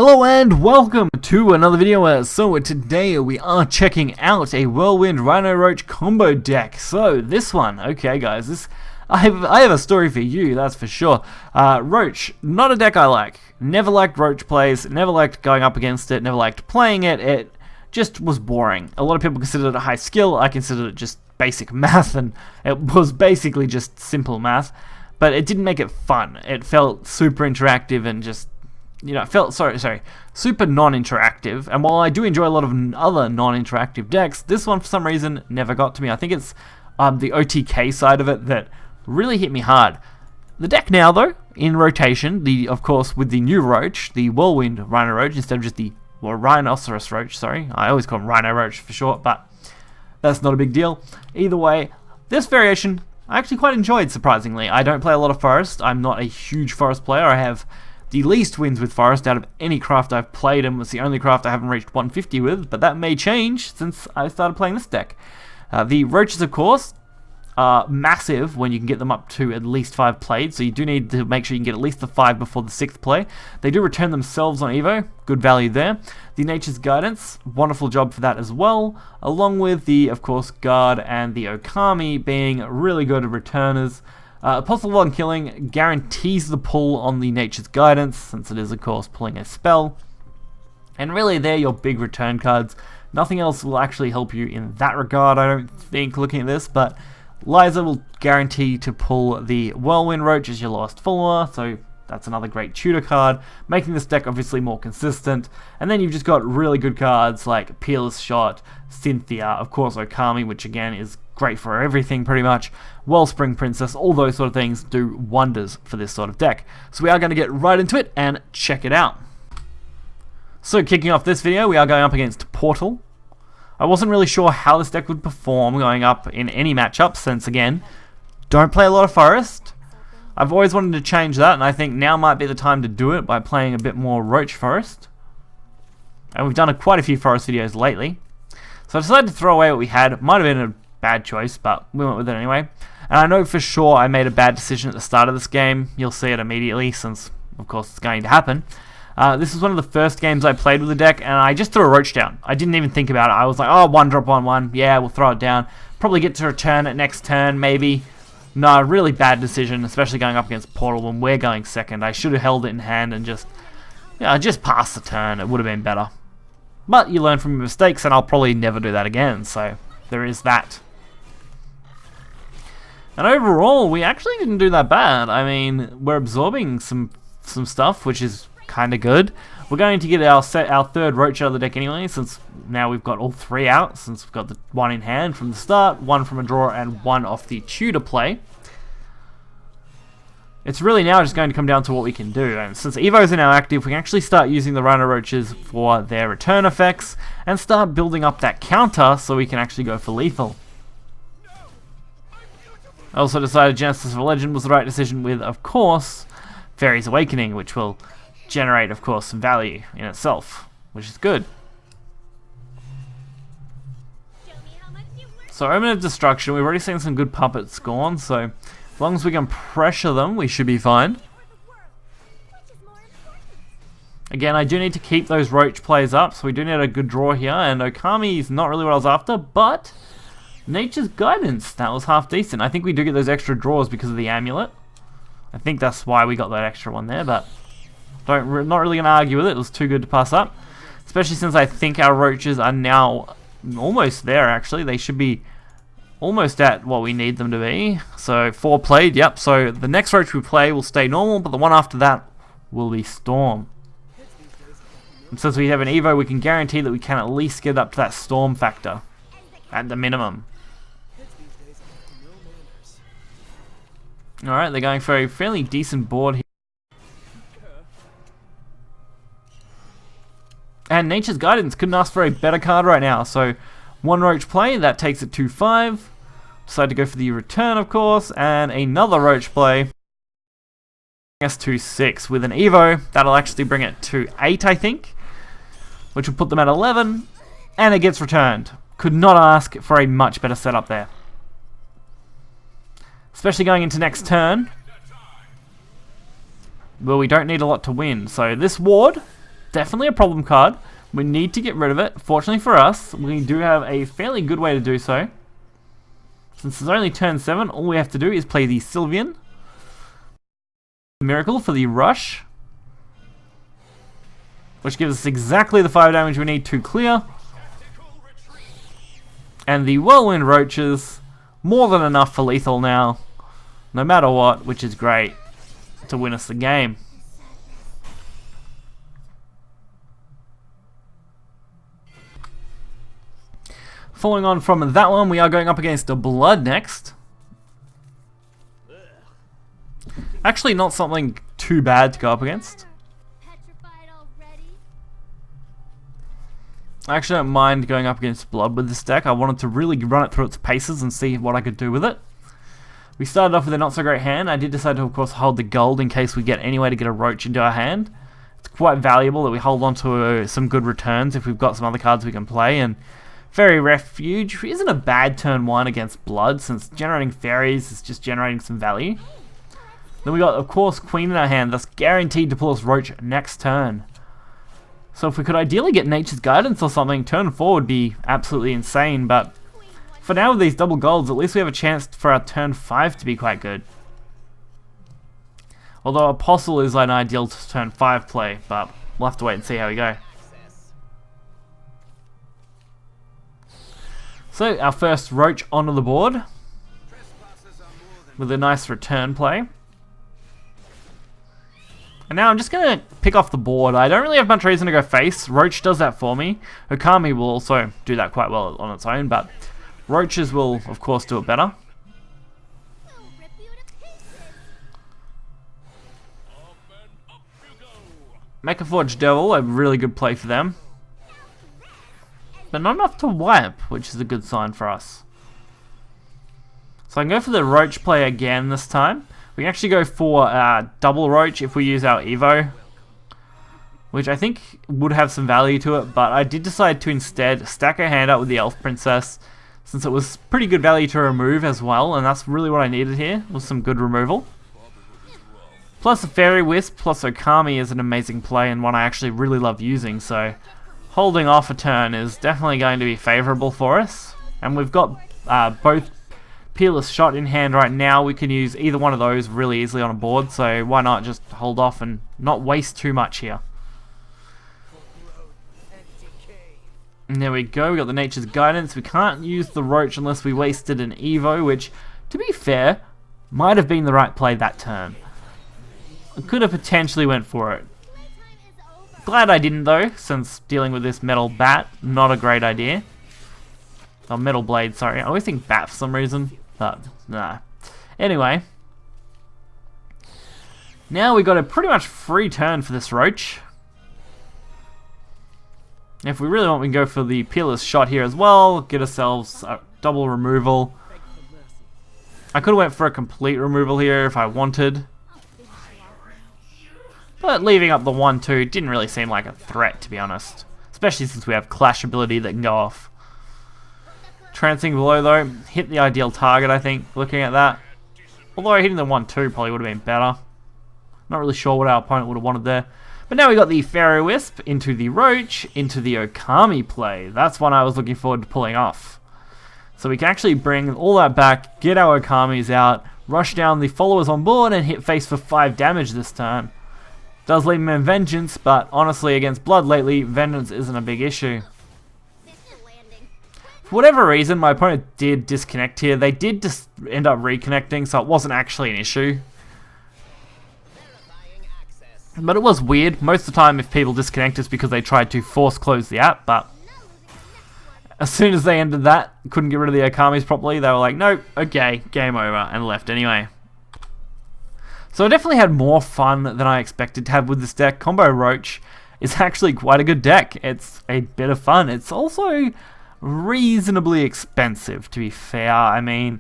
Hello and welcome to another video. So today we are checking out a Whirlwind Rhino Roach combo deck. So this one, okay guys, I have a story for you, that's for sure. Roach, not a deck I like. Never liked Roach plays, never liked going up against it, never liked playing it. It just was boring. A lot of people considered it high skill, I considered it just basic math, and it was basically just simple math. But it didn't make it fun. It felt super interactive and just, you know, it felt, super non-interactive. And while I do enjoy a lot of other non-interactive decks, this one for some reason never got to me. I think it's the OTK side of it that really hit me hard. The deck now, though, in rotation, of course, with the new Roach, the Whirlwind Rhino Roach, instead of just the Rhinoceros Roach, sorry. I always call him Rhino Roach for short, but that's not a big deal. Either way, this variation I actually quite enjoyed, surprisingly. I don't play a lot of Forest. I'm not a huge Forest player. I have the least wins with Forest out of any craft I've played, and it's the only craft I haven't reached 150 with, but that may change since I started playing this deck. The Roaches, of course, are massive when you can get them up to at least 5 played, so you do need to make sure you can get at least the 5 before the 6th play. They do return themselves on Evo, good value there. The Nature's Guidance, wonderful job for that as well, along with the, of course, Guard and the Okami being really good returners. Possible one killing guarantees the pull on the Nature's Guidance, since it is, of course, pulling a spell. And really, they're your big return cards. Nothing else will actually help you in that regard, I don't think, looking at this, but Liza will guarantee to pull the Whirlwind Roach as your lowest follower, so that's another great tutor card, making this deck obviously more consistent. And then you've just got really good cards like Peerless Shot, Cynthia, of course Okami, which again is great for everything pretty much, Wellspring Princess, all those sort of things do wonders for this sort of deck. So we are going to get right into it and check it out. So kicking off this video, we are going up against Portal. I wasn't really sure how this deck would perform going up in any matchup, since again, don't play a lot of Forest. I've always wanted to change that, and I think now might be the time to do it by playing a bit more Roach Forest. And we've done quite a few Forest videos lately. So I decided to throw away what we had. It might have been a bad choice, but we went with it anyway. And I know for sure I made a bad decision at the start of this game. You'll see it immediately, since of course it's going to happen. This was one of the first games I played with the deck, and I just threw a Roach down. I didn't even think about it. I was like, oh, 1-drop 1-1. Yeah, we'll throw it down. Probably get to return it next turn, maybe. No, really bad decision, especially going up against Portal when we're going second. I should have held it in hand and just pass the turn. It would have been better. But you learn from your mistakes, and I'll probably never do that again, so there is that. And overall, we actually didn't do that bad. I mean, we're absorbing some stuff, which is kind of good. We're going to get our third Roach out of the deck anyway, since now we've got all 3 out, since we've got the 1 in hand from the start, 1 from a draw, and 1 off the tutor play. It's really now just going to come down to what we can do, and since Evos are now active, we can actually start using the Rhino Roaches for their return effects, and start building up that counter so we can actually go for lethal. I also decided Genesis of a Legend was the right decision with, of course, Fairy's Awakening, which will generate, of course, some value in itself, which is good. So Omen of Destruction, we've already seen some good puppets gone, so as long as we can pressure them, we should be fine. Again, I do need to keep those Roach plays up, so we do need a good draw here, and Okami is not really what I was after, but Nature's Guidance, that was half decent. I think we do get those extra draws because of the amulet. I think that's why we got that extra one there, but not really going to argue with it. It was too good to pass up, especially since I think our Roaches are now almost there, actually. They should be almost at what we need them to be. So 4 played, yep. So the next Roach we play will stay normal, but the one after that will be Storm. And since we have an Evo, we can guarantee that we can at least get up to that Storm factor at the minimum. Alright, they're going for a fairly decent board here. And Nature's Guidance couldn't ask for a better card right now. So 1 Roach play, that takes it to 5. Decide to go for the return, of course, and another Roach play. Bring us to 6 with an Evo. That'll actually bring it to 8, I think, which will put them at 11, and it gets returned. Could not ask for a much better setup there. Especially going into next turn. Well, we don't need a lot to win. So this ward definitely a problem card. We need to get rid of it. Fortunately for us, we do have a fairly good way to do so. Since it's only turn 7, all we have to do is play the Sylvian Miracle for the rush, which gives us exactly the 5 damage we need to clear. And the Whirlwind Roaches, more than enough for lethal now, no matter what, which is great to win us the game. Following on from that one, we are going up against a Blood next. Actually, not something too bad to go up against. I actually don't mind going up against Blood with this deck. I wanted to really run it through its paces and see what I could do with it. We started off with a not so great hand. I did decide to, of course, hold the gold in case we get any way to get a Roach into our hand. It's quite valuable that we hold on to some good returns if we've got some other cards we can play. And Fairy Refuge isn't a bad turn 1 against Blood, since generating fairies is just generating some value. Then we got, of course, Queen in our hand, thus guaranteed to pull us Roach next turn. So if we could ideally get Nature's Guidance or something, turn 4 would be absolutely insane, but for now with these double golds, at least we have a chance for our turn 5 to be quite good. Although Apostle is an ideal turn 5 play, but we'll have to wait and see how we go. So our first Roach onto the board with a nice return play. And now I'm just going to pick off the board. I don't really have much reason to go face. Roach does that for me. Okami will also do that quite well on its own, but Roaches will, of course, do it better. Mechaforge Devil, a really good play for them. But not enough to wipe, which is a good sign for us. So I can go for the Roach play again this time. We can actually go for double Roach if we use our Evo, which I think would have some value to it, but I did decide to instead stack our hand up with the Elf Princess, since it was pretty good value to remove as well, and that's really what I needed here, was some good removal. Plus a Fairy Wisp plus Okami is an amazing play and one I actually really love using, so holding off a turn is definitely going to be favourable for us. And we've got both Peerless Shot in hand right now. We can use either one of those really easily on a board, so why not just hold off and not waste too much here. And there we go, we got the Nature's Guidance. We can't use the Roach unless we wasted an Evo, which, to be fair, might have been the right play that turn. I could have potentially went for it. Glad I didn't though, since dealing with this Metal Bat, not a great idea. Oh, Metal Blade, sorry. I always think Bat for some reason, but nah. Anyway. Now we got a pretty much free turn for this Roach. If we really want, we can go for the Peerless Shot here as well, get ourselves a double removal. I could have went for a complete removal here if I wanted. But leaving up the 1-2 didn't really seem like a threat, to be honest. Especially since we have Clash ability that can go off. Trancing below though, hit the ideal target I think, looking at that. Although hitting the 1-2 probably would have been better. Not really sure what our opponent would have wanted there. But now we got the Fairy Wisp into the Roach, into the Okami play. That's one I was looking forward to pulling off. So we can actually bring all that back, get our Okamis out, rush down the followers on board and hit face for 5 damage this turn. Does leave him in Vengeance, but honestly against Blood lately, Vengeance isn't a big issue. For whatever reason, my opponent did disconnect here. They did just end up reconnecting, so it wasn't actually an issue. But it was weird. Most of the time if people disconnect it's because they tried to force close the app, but as soon as they ended that, couldn't get rid of the Okamis properly, they were like, nope, okay, game over, and left anyway. So I definitely had more fun than I expected to have with this deck. Combo Roach is actually quite a good deck. It's a bit of fun. It's also reasonably expensive, to be fair. I mean,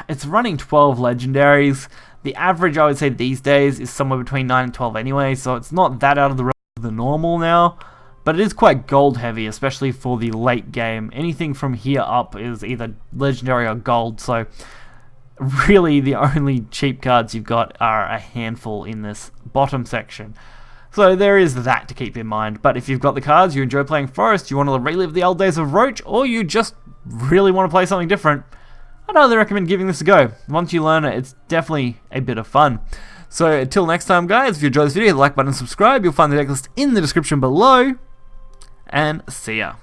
it's running 12 legendaries. The average, I would say, these days is somewhere between 9 and 12 anyway, so it's not that out of the realm of the normal now. But it is quite gold heavy, especially for the late game. Anything from here up is either legendary or gold, so really the only cheap cards you've got are a handful in this bottom section. So there is that to keep in mind. But if you've got the cards, you enjoy playing Forest, you want to relive the old days of Roach, or you just really want to play something different, I'd highly recommend giving this a go. Once you learn it, it's definitely a bit of fun. So until next time, guys, if you enjoyed this video, hit the like button and subscribe. You'll find the deck list in the description below. And see ya.